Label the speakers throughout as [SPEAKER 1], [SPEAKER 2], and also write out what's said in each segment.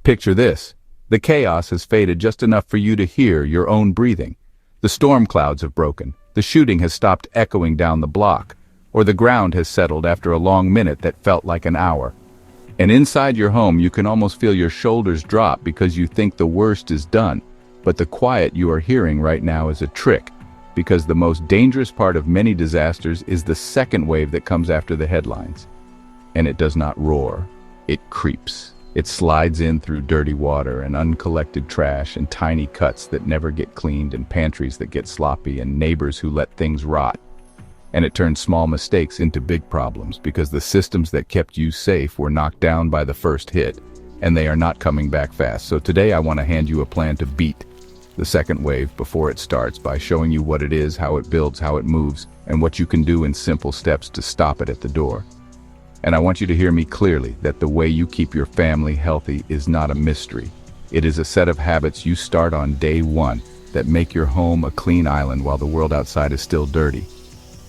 [SPEAKER 1] Picture this. The chaos has faded just enough for you to hear your own breathing. The storm clouds have broken, the shooting has stopped echoing down the block, or the ground has settled after a long minute that felt like an hour. And inside your home you can almost feel your shoulders drop because you think the worst is done. But the quiet you are hearing right now is a trick, because the most dangerous part of many disasters is the second wave that comes after the headlines. And it does not roar, it creeps. It slides in through dirty water and uncollected trash and tiny cuts that never get cleaned and pantries that get sloppy and neighbors who let things rot. And it turns small mistakes into big problems because the systems that kept you safe were knocked down by the first hit, and they are not coming back fast. So today I want to hand you a plan to beat the second wave before it starts by showing you what it is, how it builds, how it moves, and what you can do in simple steps to stop it at the door. And I want you to hear me clearly that the way you keep your family healthy is not a mystery. It is a set of habits you start on day one that make your home a clean island while the world outside is still dirty.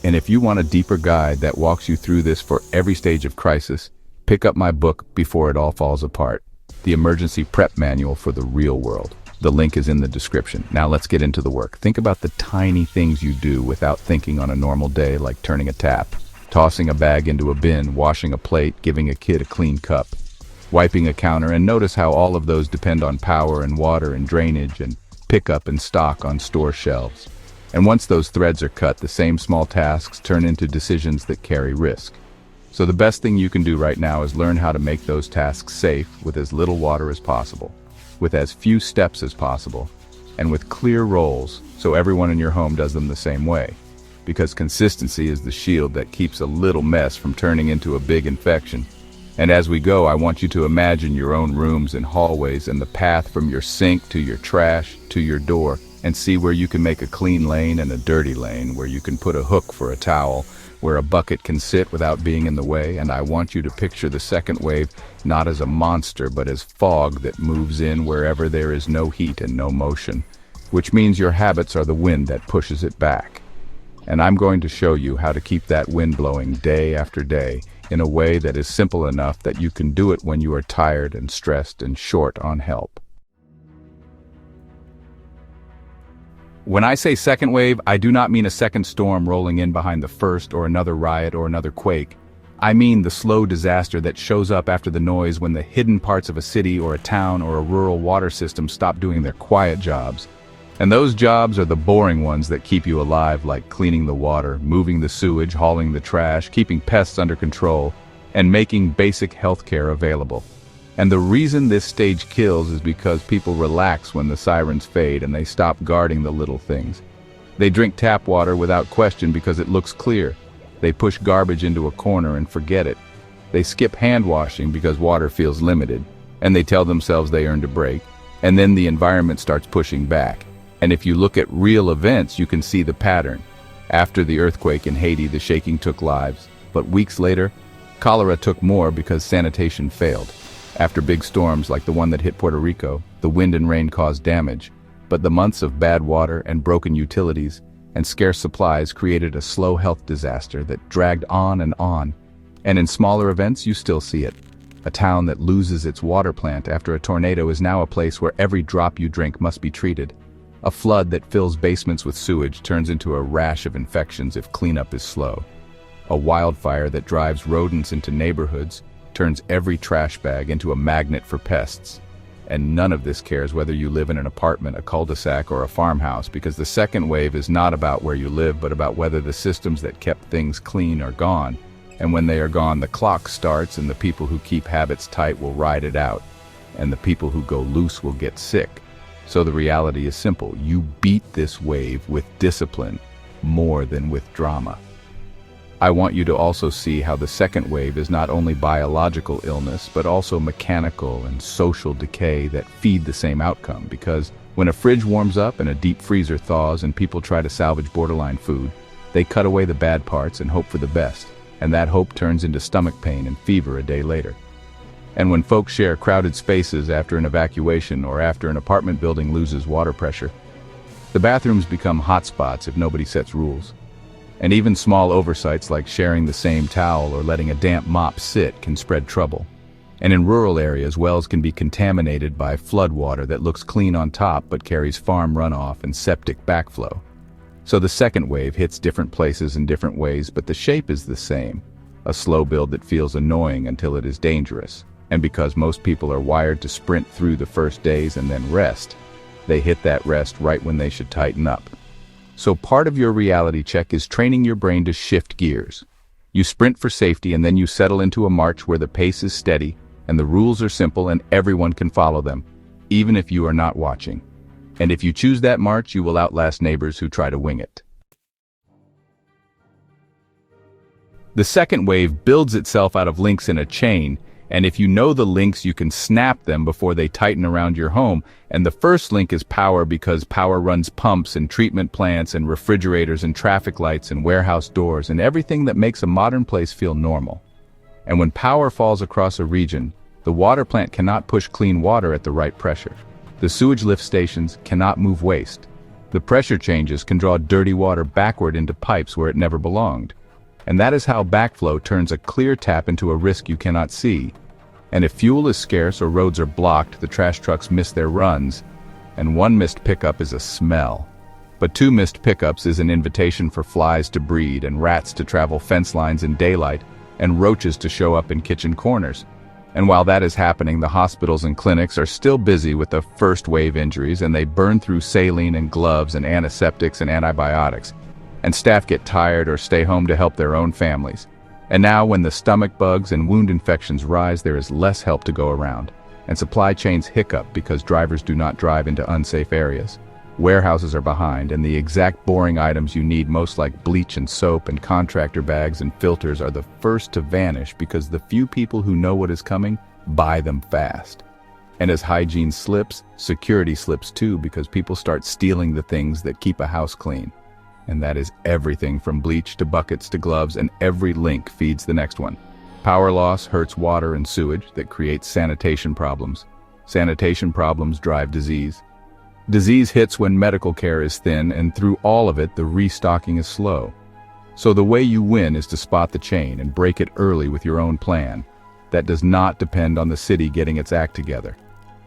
[SPEAKER 1] And if you want a deeper guide that walks you through this for every stage of crisis, pick up my book Before It All Falls Apart, the emergency prep manual for the real world. The link is in the description. Now let's get into the work. Think about the tiny things you do without thinking on a normal day, like turning a tap, tossing a bag into a bin, washing a plate, giving a kid a clean cup, wiping a counter, and notice how all of those depend on power and water and drainage and pickup and stock on store shelves. And once those threads are cut, the same small tasks turn into decisions that carry risk. So the best thing you can do right now is learn how to make those tasks safe with as little water as possible, with as few steps as possible, and with clear roles so everyone in your home does them the same way. Because consistency is the shield that keeps a little mess from turning into a big infection. And as we go, I want you to imagine your own rooms and hallways and the path from your sink to your trash to your door, and see where you can make a clean lane and a dirty lane, where you can put a hook for a towel, where a bucket can sit without being in the way. And I want you to picture the second wave not as a monster, but as fog that moves in wherever there is no heat and no motion, which means your habits are the wind that pushes it back. And I'm going to show you how to keep that wind blowing day after day in a way that is simple enough that you can do it when you are tired and stressed and short on help. When I say second wave, I do not mean a second storm rolling in behind the first, or another riot or another quake. I mean the slow disaster that shows up after the noise when the hidden parts of a city or a town or a rural water system stop doing their quiet jobs. And those jobs are the boring ones that keep you alive, like cleaning the water, moving the sewage, hauling the trash, keeping pests under control, and making basic health care available. And the reason this stage kills is because people relax when the sirens fade and they stop guarding the little things. They drink tap water without question because it looks clear. They push garbage into a corner and forget it. They skip hand washing because water feels limited, and they tell themselves they earned a break. And then the environment starts pushing back. And if you look at real events, you can see the pattern. After the earthquake in Haiti, the shaking took lives, but weeks later, cholera took more because sanitation failed. After big storms like the one that hit Puerto Rico, the wind and rain caused damage, but the months of bad water and broken utilities and scarce supplies created a slow health disaster that dragged on. And in smaller events, you still see it. A town that loses its water plant after a tornado is now a place where every drop you drink must be treated. A flood that fills basements with sewage turns into a rash of infections if cleanup is slow. A wildfire that drives rodents into neighborhoods turns every trash bag into a magnet for pests. And none of this cares whether you live in an apartment, a cul-de-sac, or a farmhouse, because the second wave is not about where you live, but about whether the systems that kept things clean are gone. And when they are gone, the clock starts, and the people who keep habits tight will ride it out, and the people who go loose will get sick. So the reality is simple. You beat this wave with discipline more than with drama. I want you to also see how the second wave is not only biological illness, but also mechanical and social decay that feed the same outcome. Because when a fridge warms up and a deep freezer thaws and people try to salvage borderline food, they cut away the bad parts and hope for the best. And that hope turns into stomach pain and fever a day later. And when folks share crowded spaces after an evacuation or after an apartment building loses water pressure, the bathrooms become hotspots if nobody sets rules. And even small oversights like sharing the same towel or letting a damp mop sit can spread trouble. And in rural areas, wells can be contaminated by floodwater that looks clean on top but carries farm runoff and septic backflow. So the second wave hits different places in different ways, but the shape is the same. A slow build that feels annoying until it is dangerous. And because most people are wired to sprint through the first days and then rest, they hit that rest right when they should tighten up. So part of your reality check is training your brain to shift gears. You sprint for safety and then you settle into a march where the pace is steady and the rules are simple and everyone can follow them, even if you are not watching. And if you choose that march, you will outlast neighbors who try to wing it. The second wave builds itself out of links in a chain, and if you know the links, you can snap them before they tighten around your home. And the first link is power, because power runs pumps and treatment plants and refrigerators and traffic lights and warehouse doors and everything that makes a modern place feel normal. And when power falls across a region, the water plant cannot push clean water at the right pressure. The sewage lift stations cannot move waste. The pressure changes can draw dirty water backward into pipes where it never belonged. And that is how backflow turns a clear tap into a risk you cannot see. And if fuel is scarce or roads are blocked, the trash trucks miss their runs, and one missed pickup is a smell. But two missed pickups is an invitation for flies to breed and rats to travel fence lines in daylight and roaches to show up in kitchen corners. And while that is happening, the hospitals and clinics are still busy with the first wave injuries, and they burn through saline and gloves and antiseptics and antibiotics. And staff get tired or stay home to help their own families. And now when the stomach bugs and wound infections rise, there is less help to go around. And supply chains hiccup because drivers do not drive into unsafe areas. Warehouses are behind, and the exact boring items you need, most like bleach and soap and contractor bags and filters, are the first to vanish because the few people who know what is coming buy them fast. And as hygiene slips, security slips too, because people start stealing the things that keep a house clean. And that is everything from bleach to buckets to gloves, and every link feeds the next one. Power loss hurts water and sewage that creates sanitation problems. Sanitation problems drive disease. Disease hits when medical care is thin, and through all of it, the restocking is slow. So the way you win is to spot the chain and break it early with your own plan. That does not depend on the city getting its act together.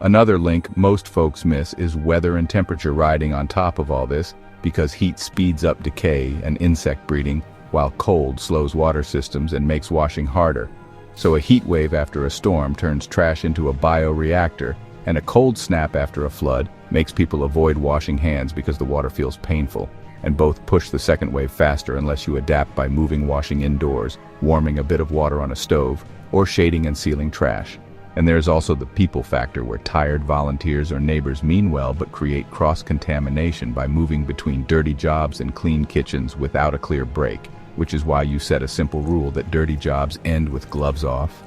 [SPEAKER 1] Another link most folks miss is weather and temperature riding on top of all this, because heat speeds up decay and insect breeding, while cold slows water systems and makes washing harder. So a heat wave after a storm turns trash into a bioreactor, and a cold snap after a flood makes people avoid washing hands because the water feels painful. And both push the second wave faster unless you adapt by moving washing indoors, warming a bit of water on a stove, or shading and sealing trash. And there's also the people factor, where tired volunteers or neighbors mean well but create cross-contamination by moving between dirty jobs and clean kitchens without a clear break, which is why you set a simple rule that dirty jobs end with gloves off,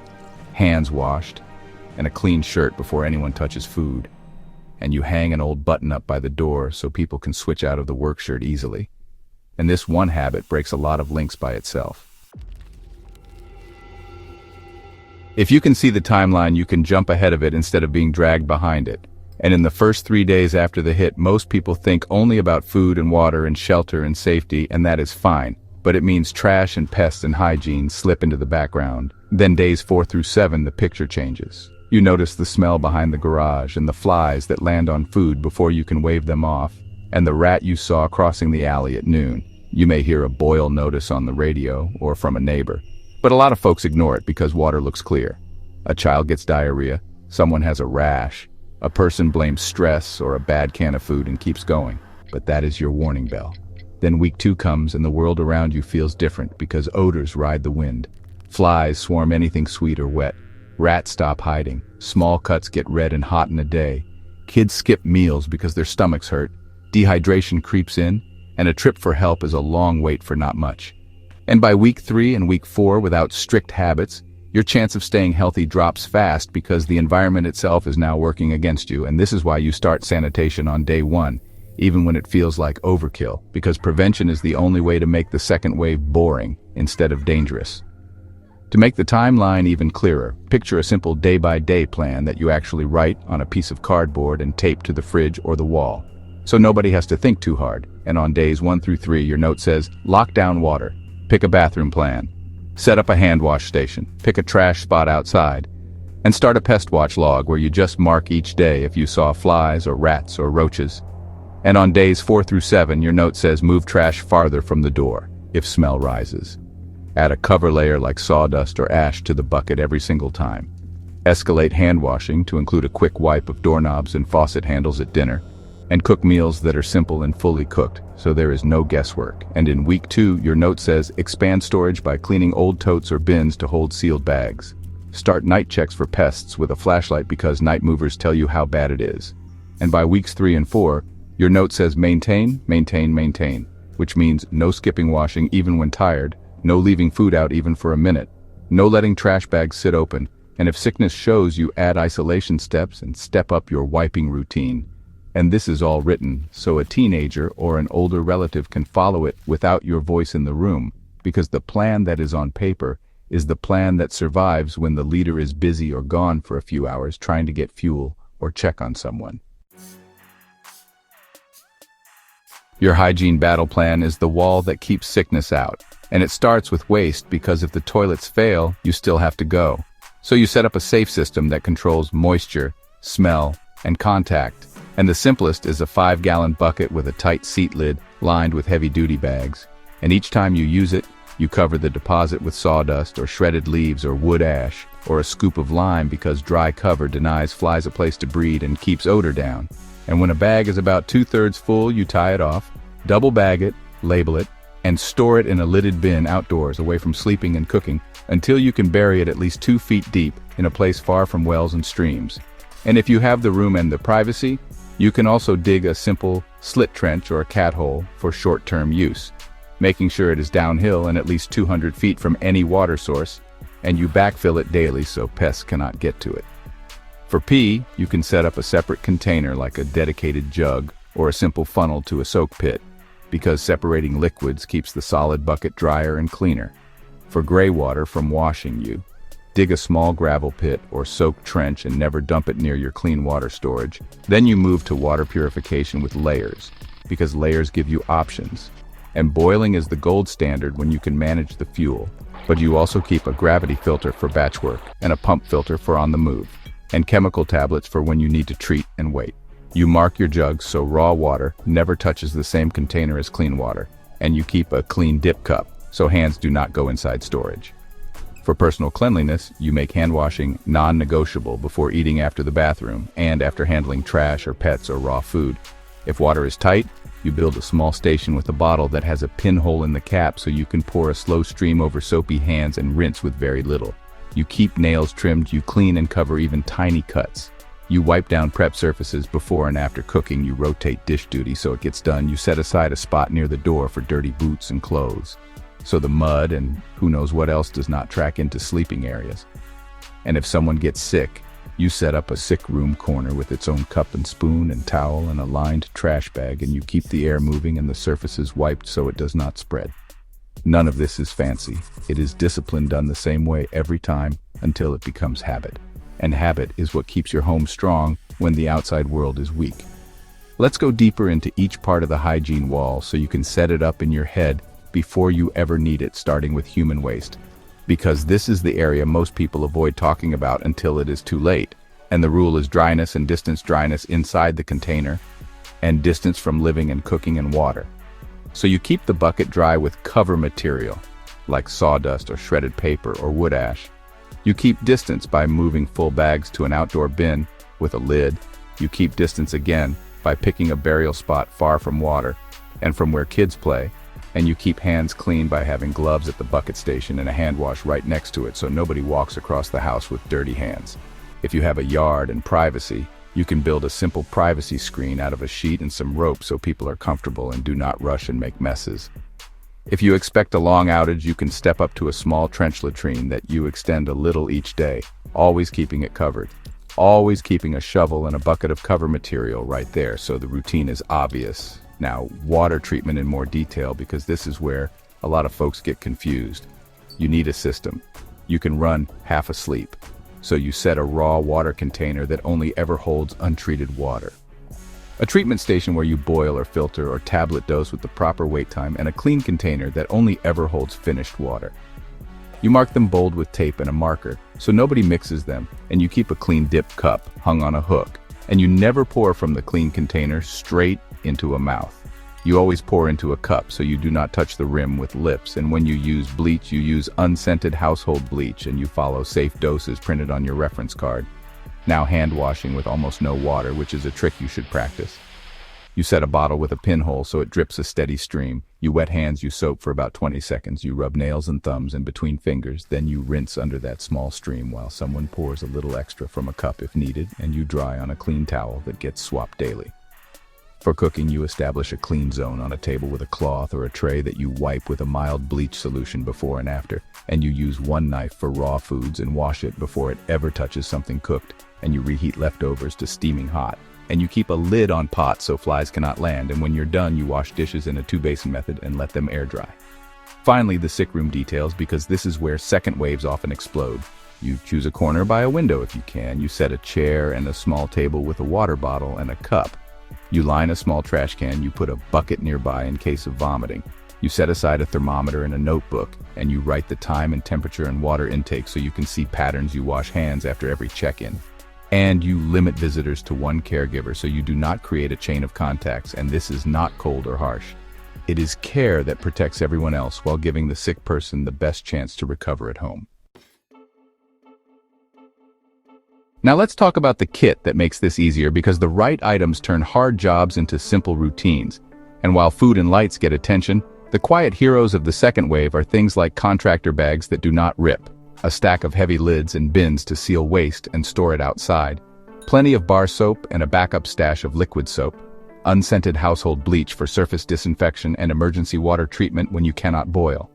[SPEAKER 1] hands washed, and a clean shirt before anyone touches food. And you hang an old button up by the door so people can switch out of the work shirt easily. And this one habit breaks a lot of links by itself. If you can see the timeline, you can jump ahead of it instead of being dragged behind it. And in the first 3 days after the hit, most people think only about food and water and shelter and safety, and that is fine. But it means trash and pests and hygiene slip into the background. Then days 4 through 7, the picture changes. You notice the smell behind the garage and the flies that land on food before you can wave them off, and the rat you saw crossing the alley at noon. You may hear a boil notice on the radio or from a neighbor. But a lot of folks ignore it because water looks clear. A child gets diarrhea, someone has a rash, a person blames stress or a bad can of food and keeps going. But that is your warning bell. Then week 2 comes and the world around you feels different because odors ride the wind. Flies swarm anything sweet or wet. Rats stop hiding. Small cuts get red and hot in a day. Kids skip meals because their stomachs hurt. Dehydration creeps in, and a trip for help is a long wait for not much. And by week 3 and week 4, without strict habits, your chance of staying healthy drops fast because the environment itself is now working against you. And this is why you start sanitation on day 1, even when it feels like overkill, because prevention is the only way to make the second wave boring instead of dangerous. To make the timeline even clearer, picture a simple day-by-day plan that you actually write on a piece of cardboard and tape to the fridge or the wall. So nobody has to think too hard. And on days 1 through 3, your note says, lock down water. Pick a bathroom plan. Set up a hand wash station. Pick a trash spot outside. And start a pest watch log where you just mark each day if you saw flies or rats or roaches. And on days 4 through 7, your note says move trash farther from the door if smell rises. Add a cover layer like sawdust or ash to the bucket every single time. Escalate hand washing to include a quick wipe of doorknobs and faucet handles at dinner. And cook meals that are simple and fully cooked, so there is no guesswork. And in week 2, your note says expand storage by cleaning old totes or bins to hold sealed bags. Start night checks for pests with a flashlight because night movers tell you how bad it is. And by weeks 3 and 4, your note says maintain, maintain, maintain, which means no skipping washing even when tired, no leaving food out even for a minute, no letting trash bags sit open, and if sickness shows, you add isolation steps and step up your wiping routine. And this is all written so a teenager or an older relative can follow it without your voice in the room, because the plan that is on paper is the plan that survives when the leader is busy or gone for a few hours trying to get fuel or check on someone. Your hygiene battle plan is the wall that keeps sickness out, and it starts with waste because if the toilets fail, you still have to go. So you set up a safe system that controls moisture, smell, and contact. And the simplest is a 5-gallon bucket with a tight seat lid lined with heavy-duty bags. And each time you use it, you cover the deposit with sawdust or shredded leaves or wood ash or a scoop of lime because dry cover denies flies a place to breed and keeps odor down. And when a bag is about 2/3 full, you tie it off, double bag it, label it, and store it in a lidded bin outdoors away from sleeping and cooking until you can bury it at least 2 feet deep in a place far from wells and streams. And if you have the room and the privacy, you can also dig a simple slit trench or a cat hole for short-term use, making sure it is downhill and at least 200 feet from any water source, and you backfill it daily so pests cannot get to it. For pee, you can set up a separate container like a dedicated jug or a simple funnel to a soak pit, because separating liquids keeps the solid bucket drier and cleaner. For gray water from washing, you dig a small gravel pit or soak trench and never dump it near your clean water storage. Then you move to water purification with layers, because layers give you options. And boiling is the gold standard when you can manage the fuel, but you also keep a gravity filter for batch work and a pump filter for on the move, and chemical tablets for when you need to treat and wait. You mark your jugs so raw water never touches the same container as clean water, and you keep a clean dip cup so hands do not go inside storage. For personal cleanliness, you make hand washing non-negotiable before eating after the bathroom and after handling trash or pets or raw food. If water is tight, you build a small station with a bottle that has a pinhole in the cap so you can pour a slow stream over soapy hands and rinse with very little. You keep nails trimmed, you clean and cover even tiny cuts. You wipe down prep surfaces before and after cooking, you rotate dish duty so it gets done. You set aside a spot near the door for dirty boots and clothes, so the mud and who knows what else does not track into sleeping areas. And if someone gets sick, you set up a sick room corner with its own cup and spoon and towel and a lined trash bag, and you keep the air moving and the surfaces wiped so it does not spread. None of this is fancy. It is discipline done the same way every time until it becomes habit. And habit is what keeps your home strong when the outside world is weak. Let's go deeper into each part of the hygiene wall so you can set it up in your head before you ever need it, starting with human waste. Because this is the area most people avoid talking about until it is too late. And the rule is dryness and distance: dryness inside the container and distance from living and cooking and water. So you keep the bucket dry with cover material, like sawdust or shredded paper or wood ash. You keep distance by moving full bags to an outdoor bin with a lid. You keep distance again by picking a burial spot far from water and from where kids play. And you keep hands clean by having gloves at the bucket station and a hand wash right next to it so nobody walks across the house with dirty hands. If you have a yard and privacy, you can build a simple privacy screen out of a sheet and some rope so people are comfortable and do not rush and make messes. If you expect a long outage, you can step up to a small trench latrine that you extend a little each day, always keeping it covered. Always keeping a shovel and a bucket of cover material right there so the routine is obvious. Now, water treatment in more detail, because this is where a lot of folks get confused. You need a system. You can run half asleep. So you set a raw water container that only ever holds untreated water. A treatment station where you boil or filter or tablet dose with the proper wait time, and a clean container that only ever holds finished water. You mark them bold with tape and a marker, so nobody mixes them, and you keep a clean dip cup hung on a hook. And you never pour from the clean container straight into a mouth. You always pour into a cup so you do not touch the rim with lips, and when you use bleach, you use unscented household bleach and you follow safe doses printed on your reference card. Now hand washing with almost no water, which is a trick you should practice. You set a bottle with a pinhole so it drips a steady stream. You wet hands, you soap for about 20 seconds. You rub nails and thumbs in between fingers. Then you rinse under that small stream while someone pours a little extra from a cup if needed, and you dry on a clean towel that gets swapped daily. For cooking, you establish a clean zone on a table with a cloth or a tray that you wipe with a mild bleach solution before and after, and you use one knife for raw foods and wash it before it ever touches something cooked, and you reheat leftovers to steaming hot. And you keep a lid on pots so flies cannot land, and when you're done, you wash dishes in a 2-basin method and let them air dry. Finally, the sick room details, because this is where second waves often explode. You choose a corner by a window if you can. You set a chair and a small table with a water bottle and a cup. You line a small trash can. You put a bucket nearby in case of vomiting. You set aside a thermometer and a notebook, and you write the time and temperature and water intake so you can see patterns. You wash hands after every check-in. And you limit visitors to one caregiver so you do not create a chain of contacts, and this is not cold or harsh. It is care that protects everyone else while giving the sick person the best chance to recover at home. Now let's talk about the kit that makes this easier, because the right items turn hard jobs into simple routines. And while food and lights get attention, the quiet heroes of the second wave are things like contractor bags that do not rip, a stack of heavy lids and bins to seal waste and store it outside, plenty of bar soap and a backup stash of liquid soap, unscented household bleach for surface disinfection and emergency water treatment when you cannot boil,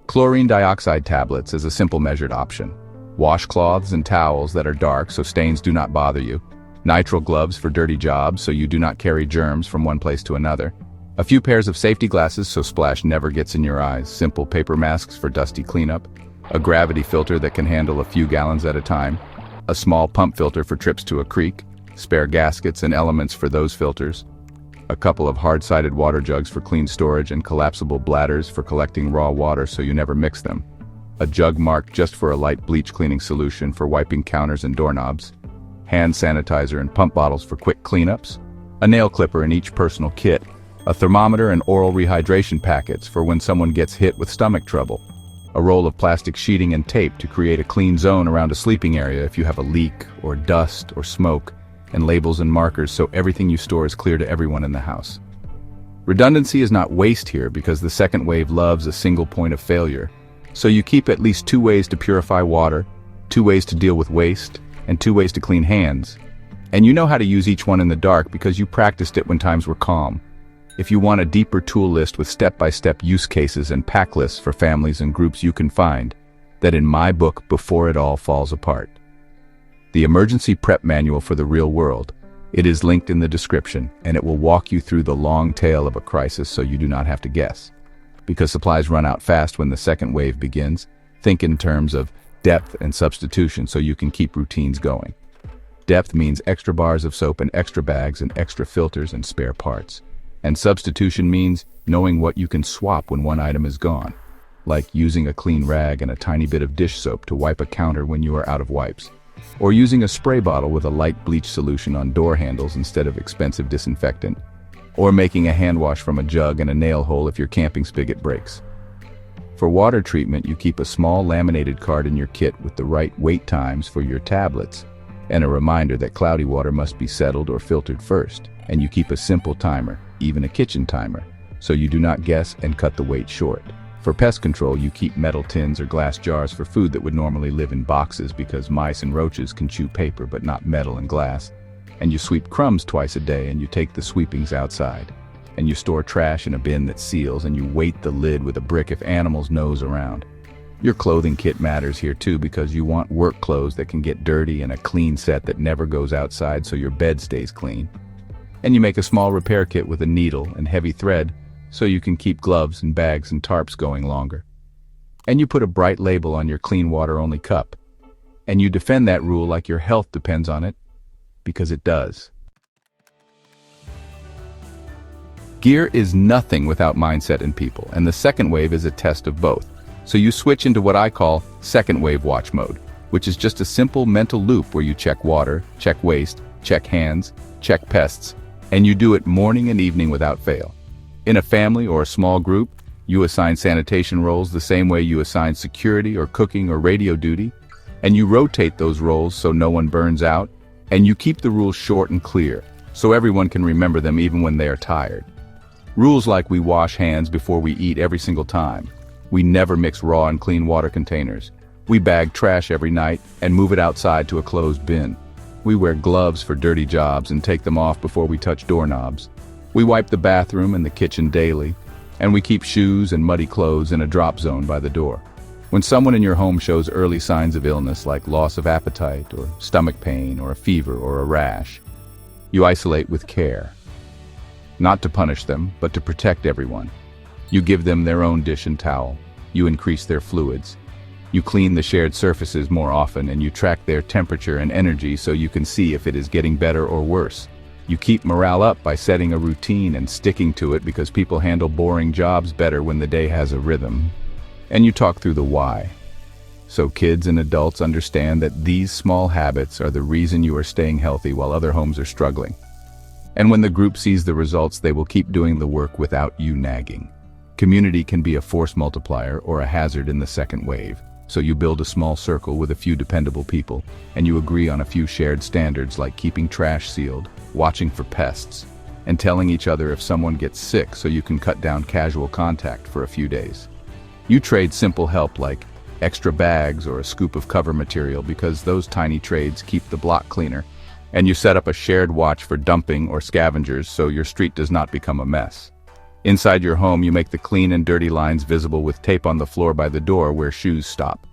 [SPEAKER 1] chlorine dioxide tablets as a simple measured option, washcloths and towels that are dark so stains do not bother you, nitrile gloves for dirty jobs so you do not carry germs from one place to another, a few pairs of safety glasses so splash never gets in your eyes, simple paper masks for dusty cleanup, a gravity filter that can handle a few gallons at a time, a small pump filter for trips to a creek, spare gaskets and elements for those filters, a couple of hard-sided water jugs for clean storage and collapsible bladders for collecting raw water so you never mix them, a jug marked just for a light bleach cleaning solution for wiping counters and doorknobs, hand sanitizer and pump bottles for quick cleanups, a nail clipper in each personal kit, a thermometer and oral rehydration packets for when someone gets hit with stomach trouble, a roll of plastic sheeting and tape to create a clean zone around a sleeping area if you have a leak or dust or smoke, and labels and markers so everything you store is clear to everyone in the house. Redundancy is not waste here, because the second wave loves a single point of failure. So you keep at least 2 ways to purify water, 2 ways to deal with waste, and 2 ways to clean hands. And you know how to use each one in the dark because you practiced it when times were calm. If you want a deeper tool list with step-by-step use cases and pack lists for families and groups, you can find that in my book, Before It All Falls Apart. The Emergency Prep Manual for the Real World. It is linked in the description, and it will walk you through the long tail of a crisis so you do not have to guess. Because supplies run out fast when the second wave begins, think in terms of depth and substitution so you can keep routines going. Depth means extra bars of soap and extra bags and extra filters and spare parts. And substitution means knowing what you can swap when one item is gone, like using a clean rag and a tiny bit of dish soap to wipe a counter when you are out of wipes, or using a spray bottle with a light bleach solution on door handles instead of expensive disinfectant, or making a hand wash from a jug and a nail hole if your camping spigot breaks. For water treatment, you keep a small laminated card in your kit with the right wait times for your tablets, and a reminder that cloudy water must be settled or filtered first, and you keep a simple timer, even a kitchen timer, so you do not guess and cut the wait short. For pest control, you keep metal tins or glass jars for food that would normally live in boxes because mice and roaches can chew paper but not metal and glass. And you sweep crumbs twice a day, and you take the sweepings outside. And you store trash in a bin that seals, and you weight the lid with a brick if animals nose around. Your clothing kit matters here too, because you want work clothes that can get dirty and a clean set that never goes outside so your bed stays clean. And you make a small repair kit with a needle and heavy thread so you can keep gloves and bags and tarps going longer. And you put a bright label on your clean water only cup. And you defend that rule like your health depends on it, because it does. Gear is nothing without mindset and people, and the second wave is a test of both. So you switch into what I call second wave watch mode, which is just a simple mental loop where you check water, check waste, check hands, check pests, and you do it morning and evening without fail. In a family or a small group, you assign sanitation roles the same way you assign security or cooking or radio duty, and you rotate those roles so no one burns out, and you keep the rules short and clear, so everyone can remember them even when they are tired. Rules like we wash hands before we eat every single time. We never mix raw and clean water containers. We bag trash every night and move it outside to a closed bin. We wear gloves for dirty jobs and take them off before we touch doorknobs. We wipe the bathroom and the kitchen daily, and we keep shoes and muddy clothes in a drop zone by the door. When someone in your home shows early signs of illness like loss of appetite or stomach pain or a fever or a rash, you isolate with care. Not to punish them, but to protect everyone. You give them their own dish and towel. You increase their fluids. You clean the shared surfaces more often, and you track their temperature and energy so you can see if it is getting better or worse. You keep morale up by setting a routine and sticking to it because people handle boring jobs better when the day has a rhythm. And you talk through the why. So kids and adults understand that these small habits are the reason you are staying healthy while other homes are struggling. And when the group sees the results, they will keep doing the work without you nagging. Community can be a force multiplier or a hazard in the second wave. So you build a small circle with a few dependable people, and you agree on a few shared standards like keeping trash sealed, watching for pests, and telling each other if someone gets sick so you can cut down casual contact for a few days. You trade simple help like extra bags or a scoop of cover material because those tiny trades keep the block cleaner, and you set up a shared watch for dumping or scavengers so your street does not become a mess. Inside your home, you make the clean and dirty lines visible with tape on the floor by the door where shoes stop,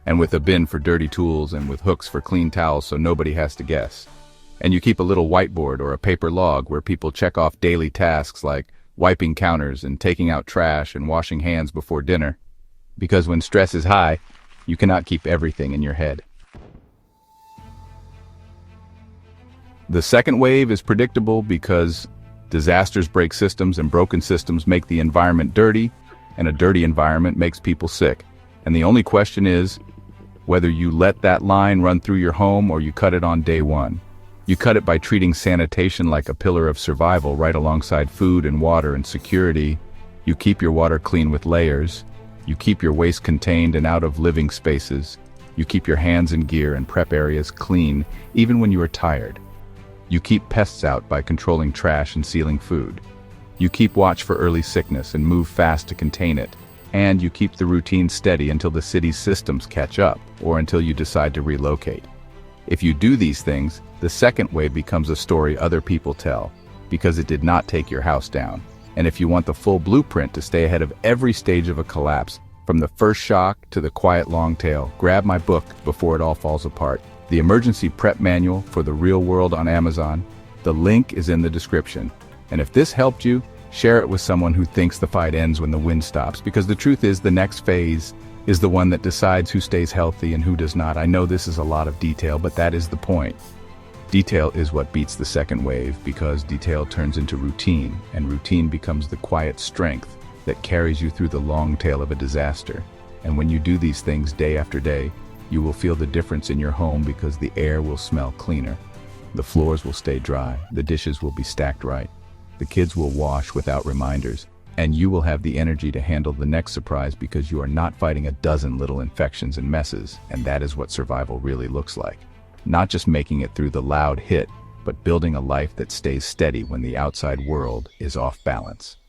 [SPEAKER 1] and with a bin for dirty tools and with hooks for clean towels so nobody has to guess. And you keep a little whiteboard or a paper log where people check off daily tasks like wiping counters and taking out trash and washing hands before dinner. Because when stress is high, you cannot keep everything in your head. The second wave is predictable because disasters break systems and broken systems make the environment dirty, and a dirty environment makes people sick. And the only question is whether you let that line run through your home or you cut it on day one. You cut it by treating sanitation like a pillar of survival right alongside food and water and security. You keep your water clean with layers. You keep your waste contained and out of living spaces. You keep your hands and gear and prep areas clean, even when you are tired. You keep pests out by controlling trash and sealing food. You keep watch for early sickness and move fast to contain it. And you keep the routine steady until the city's systems catch up, or until you decide to relocate. If you do these things, the second wave becomes a story other people tell, because it did not take your house down. And if you want the full blueprint to stay ahead of every stage of a collapse, from the first shock to the quiet long tail, grab my book before it all falls apart. The Emergency Prep Manual for the Real World on Amazon. The link is in the description. And if this helped you, share it with someone who thinks the fight ends when the wind stops, because the truth is the next phase is the one that decides who stays healthy and who does not. I know this is a lot of detail, but that is the point. Detail is what beats the second wave, because detail turns into routine, and routine becomes the quiet strength that carries you through the long tail of a disaster. And when you do these things day after day, you will feel the difference in your home, because the air will smell cleaner, the floors will stay dry, the dishes will be stacked right, the kids will wash without reminders, and you will have the energy to handle the next surprise because you are not fighting a dozen little infections and messes. And that is what survival really looks like. Not just making it through the loud hit, but building a life that stays steady when the outside world is off balance.